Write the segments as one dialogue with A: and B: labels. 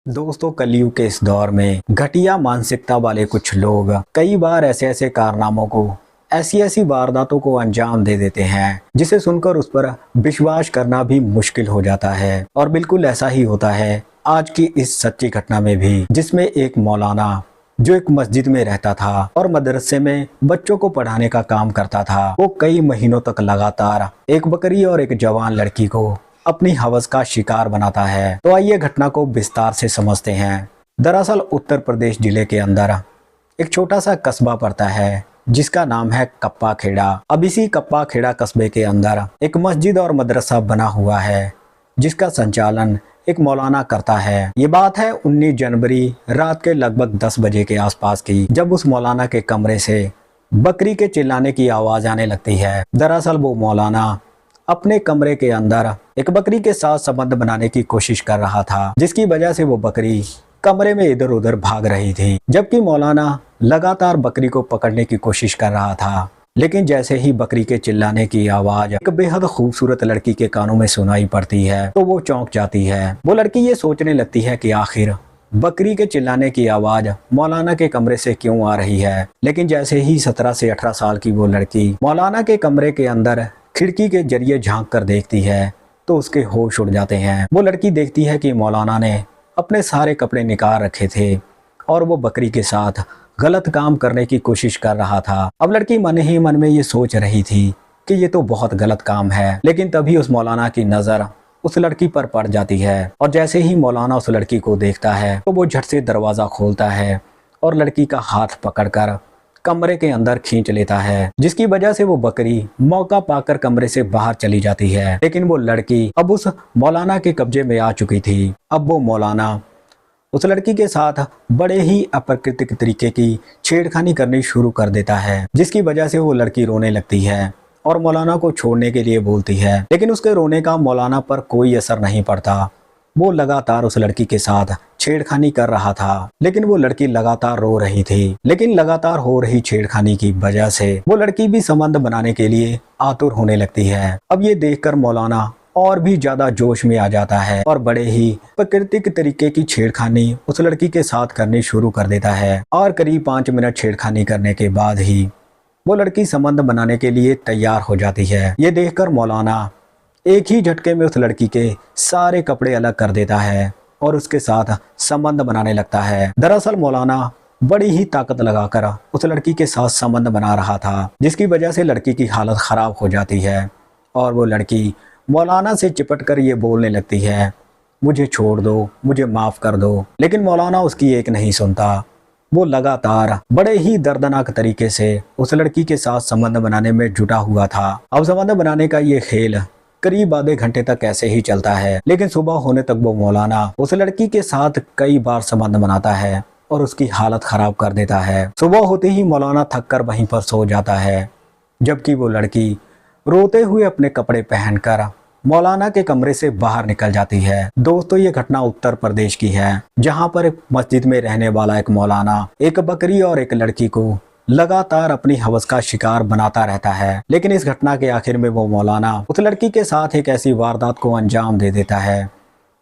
A: दोस्तों, कलयुग के इस दौर में घटिया मानसिकता वाले कुछ लोग कई बार ऐसे ऐसे कारनामों को ऐसी ऐसी वारदातों को अंजाम दे देते हैं जिसे सुनकर उस पर विश्वास करना भी मुश्किल हो जाता है। और बिल्कुल ऐसा ही होता है आज की इस सच्ची घटना में भी, जिसमें एक मौलाना जो एक मस्जिद में रहता था और मदरसे में बच्चों को पढ़ाने का काम करता था, वो कई महीनों तक लगातार एक बकरी और एक जवान लड़की को अपनी हवस का शिकार बनाता है। तो आइए घटना को विस्तार से समझते हैं। दरअसल उत्तर प्रदेश जिले के अंदर एक छोटा सा कस्बा पड़ता है जिसका नाम है कप्पा खेड़ा। अब इसी कप्पा खेड़ा कस्बे के अंदर एक मस्जिद और मदरसा बना हुआ है जिसका संचालन एक मौलाना करता है। ये बात है 19 जनवरी रात के लगभग 10 बजे के आसपास की, जब उस मौलाना के कमरे से बकरी के चिल्लाने की आवाज आने लगती है। दरअसल वो मौलाना अपने कमरे के अंदर एक बकरी के साथ संबंध बनाने की कोशिश कर रहा था, जिसकी वजह से वो बकरी कमरे में इधर उधर भाग रही थी, जबकि मौलाना लगातार बकरी को पकड़ने की कोशिश कर रहा था। लेकिन जैसे ही बकरी के चिल्लाने की आवाज एक बेहद खूबसूरत लड़की के कानों में सुनाई पड़ती है तो वो चौंक जाती है। वो लड़की ये सोचने लगती है कि आखिर बकरी के चिल्लाने की आवाज मौलाना के कमरे से क्यों आ रही है। लेकिन जैसे ही 17 से 18 साल की वो लड़की मौलाना के कमरे के अंदर खिड़की के जरिए झांक कर देखती है तो उसके होश उड़ जाते हैं। वो लड़की देखती है कि मौलाना ने अपने सारे कपड़े निकाल रखे थे और वो बकरी के साथ गलत काम करने की कोशिश कर रहा था। अब लड़की मन ही मन में ये सोच रही थी कि ये तो बहुत गलत काम है। लेकिन तभी उस मौलाना की नज़र उस लड़की पर पड़ जाती है और जैसे ही मौलाना उस लड़की को देखता है तो वो झट से दरवाज़ा खोलता है और लड़की का हाथ पकड़कर कमरे के अंदर खींच लेता है, जिसकी वजह से वो बकरी मौका पाकर कमरे से बाहर चली जाती है। लेकिन वो लड़की अब उस मौलाना के कब्जे में आ चुकी थी। अब वो मौलाना उस लड़की के साथ बड़े ही अप्राकृतिक तरीके की छेड़खानी करनी शुरू कर देता है, जिसकी वजह से वो लड़की रोने लगती है और मौलाना को छोड़ने के लिए बोलती है। लेकिन उसके रोने का मौलाना पर कोई असर नहीं पड़ता। वो लगातार उस लड़की के साथ छेड़खानी कर रहा था, लेकिन वो लड़की लगातार रो रही थी। लेकिन लगातार हो रही छेड़खानी की वजह से वो लड़की भी संबंध बनाने के लिए आतुर होने लगती है। अब ये देखकर मौलाना और भी ज्यादा जोश में आ जाता है और बड़े ही प्राकृतिक तरीके की छेड़खानी उस लड़की के साथ करनी शुरू कर देता है। और करीब 5 मिनट छेड़खानी करने के बाद ही वो लड़की संबंध बनाने के लिए तैयार हो जाती है। ये देखकर मौलाना एक ही झटके में उस लड़की के सारे कपड़े अलग कर देता है और उसके साथ संबंध बनाने लगता है। दरअसल मौलाना बड़ी ही ताकत लगाकर उस लड़की के साथ संबंध बना रहा था, जिसकी वजह से लड़की की हालत खराब हो जाती है और वो लड़की मौलाना से चिपट कर ये बोलने लगती है, मुझे छोड़ दो, मुझे माफ़ कर दो। लेकिन मौलाना उसकी एक नहीं सुनता। वो लगातार बड़े ही दर्दनाक तरीके से उस लड़की के साथ संबंध बनाने में जुटा हुआ था। अब संबंध बनाने का ये खेल करीब आधे घंटे तक ऐसे ही चलता है। लेकिन सुबह होने तक वो मौलाना उस लड़की के साथ कई बार संबंध बनाता है और उसकी हालत खराब कर देता है। सुबह होते ही मौलाना थक कर वहीं पर सो जाता है, जबकि वो लड़की रोते हुए अपने कपड़े पहनकर मौलाना के कमरे से बाहर निकल जाती है। दोस्तों, ये घटना उत्तर प्रदेश की है, जहां पर एक मस्जिद में रहने वाला एक मौलाना एक बकरी और एक लड़की को लगातार अपनी हवस का शिकार बनाता रहता है। लेकिन इस घटना के आखिर में वो मौलाना उस लड़की के साथ एक ऐसी वारदात को अंजाम दे देता है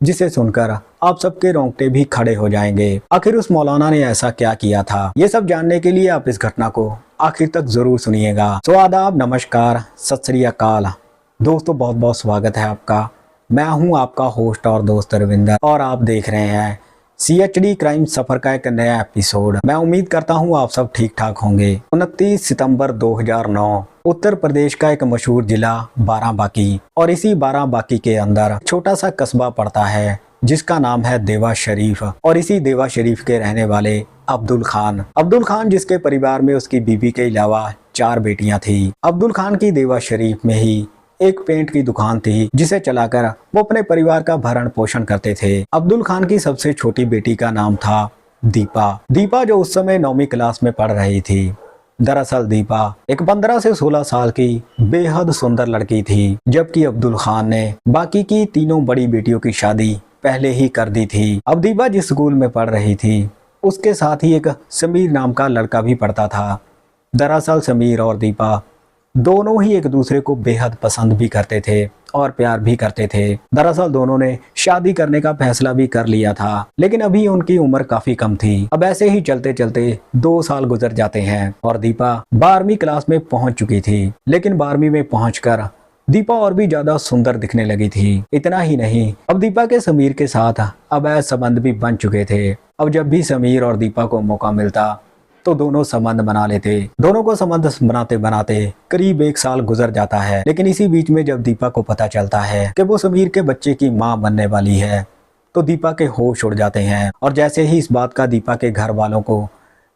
A: जिसे सुनकर आप सबके रोंगटे भी खड़े हो जाएंगे। आखिर उस मौलाना ने ऐसा क्या किया था, ये सब जानने के लिए आप इस घटना को आखिर तक जरूर सुनिएगा। तो आदाब, नमस्कार, सत श्री अकाल। दोस्तों, बहुत बहुत स्वागत है आपका। मैं हूं आपका होस्ट और दोस्त रविंदर और आप देख रहे हैं CHD क्राइम सफर का एक नया एपिसोड। मैं उम्मीद करता हूं आप सब ठीक ठाक होंगे। 29 सितंबर 2009 उत्तर प्रदेश का एक मशहूर जिला बाराबांकी, और इसी बाराबांकी के अंदर छोटा सा कस्बा पड़ता है जिसका नाम है देवा शरीफ। और इसी देवा शरीफ के रहने वाले अब्दुल खान जिसके परिवार में उसकी बीवी के अलावा 4 बेटियां थी। अब्दुल खान की देवा शरीफ में ही एक पेंट की दुकान थी जिसे चलाकर वो अपने परिवार का भरण पोषण करते थे। अब्दुल खान की सबसे छोटी बेटी का नाम था दीपा, जो उस समय 9वीं क्लास में पढ़ रही थी। दरअसल दीपा एक 15 से 16 साल की बेहद सुंदर लड़की थी, जबकि अब्दुल खान ने बाकी की तीनों बड़ी बेटियों की शादी पहले ही कर दी थी। अब दीपा जिस स्कूल में पढ़ रही थी उसके साथ ही एक समीर नाम का लड़का भी पढ़ता था। दरअसल समीर और दीपा दोनों ही एक दूसरे को बेहद पसंद भी करते थे और प्यार भी करते थे। दरअसल दोनों ने शादी करने का फैसला भी कर लिया था, लेकिन अभी उनकी उम्र काफी कम थी। अब ऐसे ही चलते चलते 2 साल गुजर जाते हैं और दीपा 12वीं क्लास में पहुंच चुकी थी। लेकिन 12वीं में पहुंचकर दीपा और भी ज्यादा सुंदर दिखने लगी थी। इतना ही नहीं, अब दीपा के समीर के साथ अवैध संबंध भी बन चुके थे। अब जब भी समीर और दीपा को मौका मिलता तो दोनों संबंध बना लेते। दोनों को संबंध बनाते बनाते करीब 1 साल गुजर जाता है। लेकिन इसी बीच में जब दीपा को पता चलता है कि वो समीर के बच्चे की मां बनने वाली है, तो दीपा के होश उड़ जाते हैं। और जैसे ही इस बात का दीपा के घर वालों को,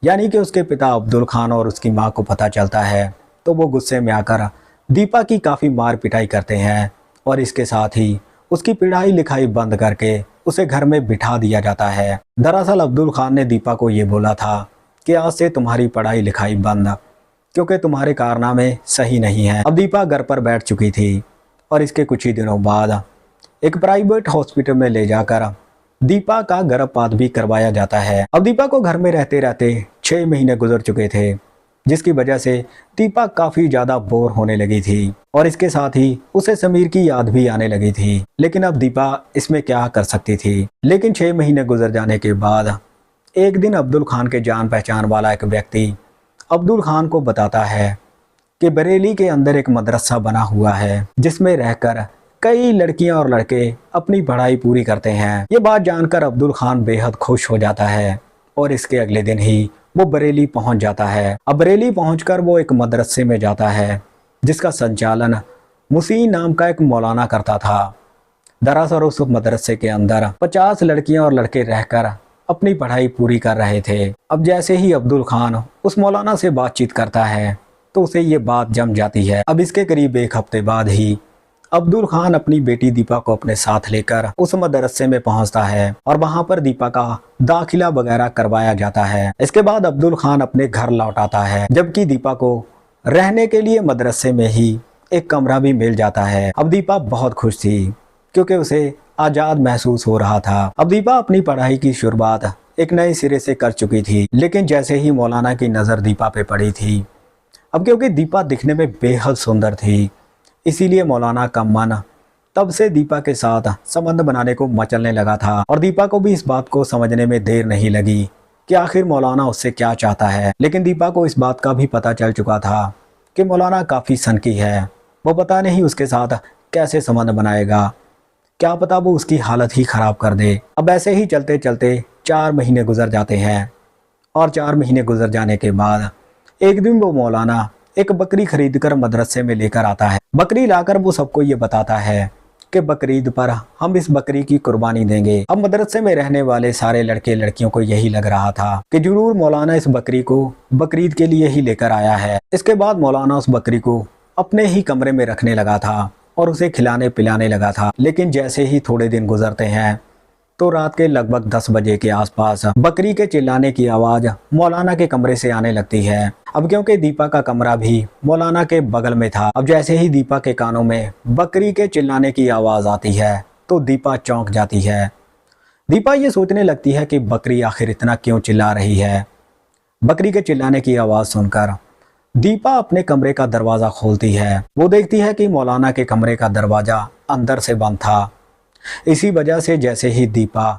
A: यानी कि उसके पिता अब्दुल खान और उसकी मां को पता चलता है, तो वो गुस्से में आकर दीपा की काफ़ी मार पिटाई करते हैं और इसके साथ ही उसकी पढ़ाई लिखाई बंद करके उसे घर में बिठा दिया जाता है। दरअसल अब्दुल खान ने दीपा को ये बोला था कि आज से तुम्हारी पढ़ाई लिखाई बंद, क्योंकि तुम्हारे कारनामे सही नहीं है। अब दीपा घर पर बैठ चुकी थी और इसके कुछ ही दिनों बाद एक प्राइवेट हॉस्पिटल में ले जाकर दीपा का गर्भपात भी करवाया जाता है। अब दीपा को घर में रहते रहते 6 महीने गुजर चुके थे, जिसकी वजह से दीपा काफ़ी ज़्यादा बोर होने लगी थी और इसके साथ ही उसे समीर की याद भी आने लगी थी। लेकिन अब दीपा इसमें क्या कर सकती थी। लेकिन 6 महीने गुजर जाने के बाद एक दिन अब्दुल खान के जान पहचान वाला एक व्यक्ति अब्दुल खान को बताता है कि बरेली के अंदर एक मदरसा बना हुआ है, जिसमें रहकर कई लड़कियां और लड़के अपनी पढ़ाई पूरी करते हैं। ये बात जानकर अब्दुल खान बेहद खुश हो जाता है और इसके अगले दिन ही वो बरेली पहुंच जाता है। अब बरेली पहुंचकर वो एक मदरसे में जाता है, जिसका संचालन मुसीन नाम का एक मौलाना करता था। दरअसल उस मदरसे के अंदर 50 लड़कियां और लड़के रहकर अपनी पढ़ाई पूरी कर रहे थे। अब जैसे ही अब्दुल खान उस मौलाना से बातचीत करता है, तो उसे ये बात जम जाती है। अब इसके करीब 1 हफ्ते बाद ही अब्दुल खान अपनी बेटी दीपा को अपने साथ लेकर उस मदरसे में पहुंचता है और वहां पर दीपा का दाखिला वगैरह करवाया जाता है। इसके बाद अब्दुल खान अपने घर लौट आता है, जबकि दीपा को रहने के लिए मदरसे में ही एक कमरा भी मिल जाता है। अब दीपा बहुत खुश थी, क्योंकि उसे आज़ाद महसूस हो रहा था। अब दीपा अपनी पढ़ाई की शुरुआत एक नए सिरे से कर चुकी थी। लेकिन जैसे ही मौलाना की नज़र दीपा पे पड़ी थी, अब क्योंकि दीपा दिखने में बेहद सुंदर थी, इसीलिए मौलाना का मन तब से दीपा के साथ संबंध बनाने को मचलने लगा था। और दीपा को भी इस बात को समझने में देर नहीं लगी कि आखिर मौलाना उससे क्या चाहता है। लेकिन दीपा को इस बात का भी पता चल चुका था कि मौलाना काफ़ी सनकी है। वो पता नहीं उसके साथ कैसे संबंध बनाएगा, क्या पता वो उसकी हालत ही ख़राब कर दे। अब ऐसे ही चलते चलते 4 महीने गुजर जाते हैं और 4 महीने गुजर जाने के बाद एक दिन वो मौलाना एक बकरी खरीदकर मदरसे में लेकर आता है। बकरी लाकर वो सबको ये बताता है कि बकरीद पर हम इस बकरी की कुर्बानी देंगे। अब मदरसे में रहने वाले सारे लड़के लड़कियों को यही लग रहा था कि जरूर मौलाना इस बकरी को बकरीद के लिए ही लेकर आया है। इसके बाद मौलाना उस बकरी को अपने ही कमरे में रखने लगा था और उसे खिलाने पिलाने लगा था। लेकिन जैसे ही थोड़े दिन गुजरते हैं, तो रात के लगभग 10 बजे के आसपास बकरी के चिल्लाने की आवाज़ मौलाना के कमरे से आने लगती है। अब क्योंकि दीपा का कमरा भी मौलाना के बगल में था, अब जैसे ही दीपा के कानों में बकरी के चिल्लाने की आवाज़ आती है, तो दीपा चौंक जाती है। दीपा ये सोचने लगती है कि बकरी आखिर इतना क्यों चिल्ला रही है। बकरी के चिल्लाने की आवाज़ सुनकर दीपा अपने कमरे का दरवाज़ा खोलती है। वो देखती है कि मौलाना के कमरे का दरवाज़ा अंदर से बंद था। इसी वजह से जैसे ही दीपा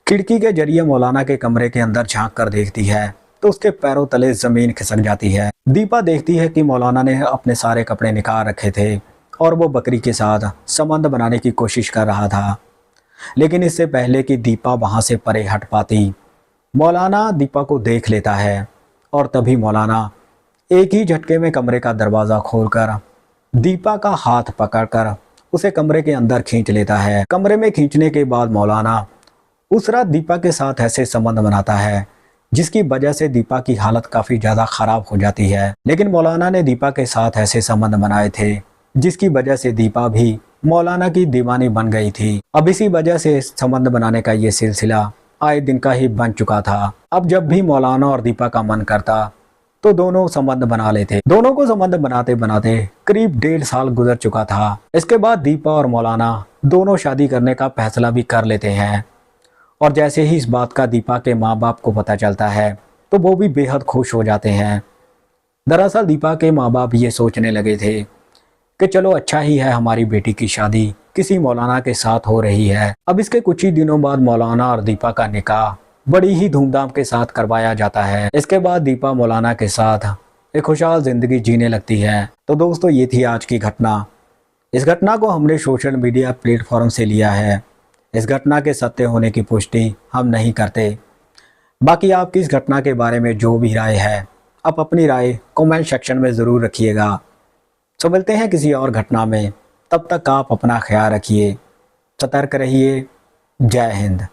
A: खिड़की के जरिए मौलाना के कमरे के अंदर झांक कर देखती है, तो उसके पैरों तले ज़मीन खिसक जाती है। दीपा देखती है कि मौलाना ने अपने सारे कपड़े निकाल रखे थे और वो बकरी के साथ संबंध बनाने की कोशिश कर रहा था। लेकिन इससे पहले कि दीपा वहाँ से परे हट पाती, मौलाना दीपा को देख लेता है और तभी मौलाना एक ही झटके में कमरे का दरवाज़ा खोलकर दीपा का हाथ पकड़कर उसे कमरे के अंदर खींच लेता है। कमरे में खींचने के बाद मौलाना उस रात दीपा के साथ ऐसे संबंध बनाता है, जिसकी वजह से दीपा की हालत काफ़ी ज़्यादा ख़राब हो जाती है। लेकिन मौलाना ने दीपा के साथ ऐसे संबंध बनाए थे, जिसकी वजह से दीपा भी मौलाना की दीवानी बन गई थी। अब इसी वजह से संबंध बनाने का ये सिलसिला आए दिन का ही बन चुका था। अब जब भी मौलाना और दीपा का मन करता, तो दोनों संबंध बना लेते। दोनों को संबंध बनाते बनाते करीब 1.5 साल गुजर चुका था। इसके बाद दीपा और मौलाना दोनों शादी करने का फैसला भी कर लेते हैं। और जैसे ही इस बात का दीपा के माँ बाप को पता चलता है, तो वो भी बेहद खुश हो जाते हैं। दरअसल दीपा के माँ बाप ये सोचने लगे थे कि चलो अच्छा ही है, हमारी बेटी की शादी किसी मौलाना के साथ हो रही है। अब इसके कुछ ही दिनों बाद मौलाना और दीपा का निकाह बड़ी ही धूमधाम के साथ करवाया जाता है। इसके बाद दीपा मौलाना के साथ एक खुशहाल जिंदगी जीने लगती है। तो दोस्तों, ये थी आज की घटना। इस घटना को हमने सोशल मीडिया प्लेटफॉर्म से लिया है। इस घटना के सत्य होने की पुष्टि हम नहीं करते। बाकी आपकी इस घटना के बारे में जो भी राय है, आप अपनी राय कमेंट सेक्शन में ज़रूर रखिएगा। तो मिलते हैं किसी और घटना में, तब तक आप अपना ख्याल रखिए, सतर्क रहिए। जय हिंद।